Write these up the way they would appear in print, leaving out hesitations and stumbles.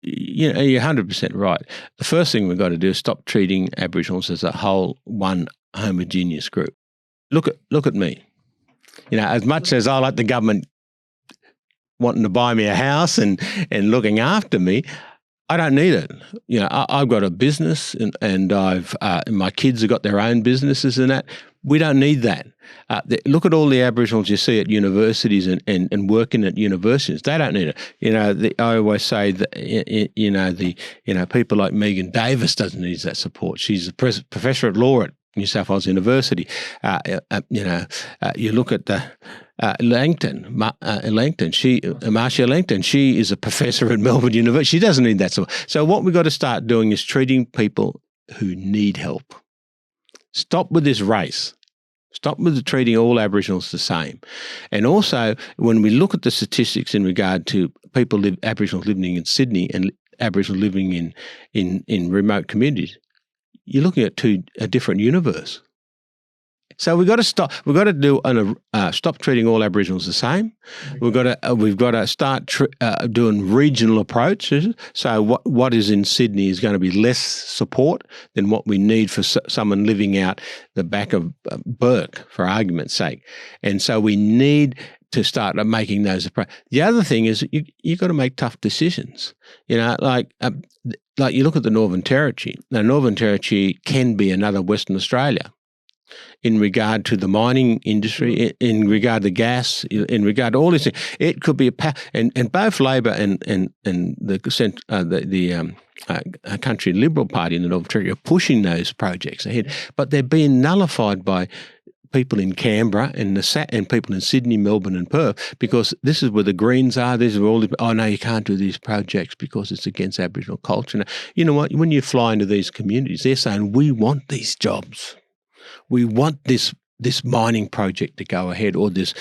you're 100% right. The first thing we've got to do is stop treating Aboriginals as a whole one homogeneous group. Look at me. As much as I like the government wanting to buy me a house and looking after me, I don't need it. I've got a business and I've my kids have got their own businesses and that. We don't need that. Look at all the Aboriginals you see at universities and working at universities. They don't need it. I always say that people like Megan Davis doesn't need that support. She's a professor at law at New South Wales University. You look at the Marcia Langton. She is a professor at Melbourne University. She doesn't need that support. So what we've got to start doing is treating people who need help. Stop with this race. Stop with treating all Aboriginals the same. And also, when we look at the statistics in regard to Aboriginals living in Sydney and Aboriginals living in remote communities, you're looking at a different universe. So we've got to stop. We've got to stop treating all Aboriginals the same. We've got to start doing regional approaches. So what is in Sydney is going to be less support than what we need for someone living out the back of Burke, for argument's sake. And so we need to start making those approaches. The other thing is you've got to make tough decisions. Like you look at the Northern Territory. Now, Northern Territory can be another Western Australia in regard to the mining industry, in regard to gas, in regard to all these things. It could be and both Labor and the country Liberal Party in the Northern Territory are pushing those projects ahead, but they're being nullified by people in Canberra and people in Sydney, Melbourne and Perth, because this is where the Greens are. These are all no, you can't do these projects because it's against Aboriginal culture. Now, you know what? When you fly into these communities, they're saying, we want these jobs. We want this mining project to go ahead, or this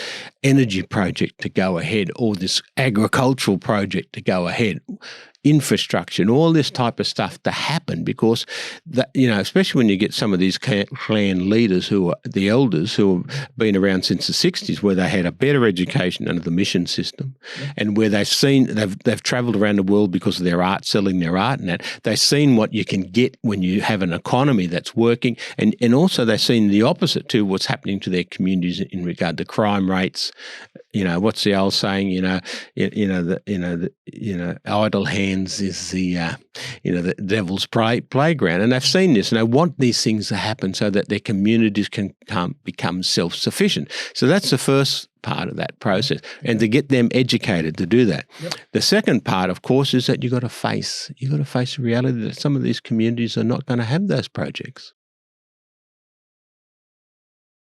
energy project to go ahead, or this agricultural project to go ahead, infrastructure and all this type of stuff to happen, because especially when you get some of these clan leaders who are the elders who have been around since the 60s, where they had a better education under the mission system, and where they've travelled around the world because of their art, selling their art and that. They've seen what you can get when you have an economy that's working, and also they've seen the opposite to what's happening to their communities in regard to crime rates. What's the old saying? Idle hands is the devil's playground, and they've seen this, and they want these things to happen so that their communities can become self-sufficient. So that's the first part of that process, and to get them educated to do that. Yep. The second part, of course, is that you've got to face the reality that some of these communities are not going to have those projects.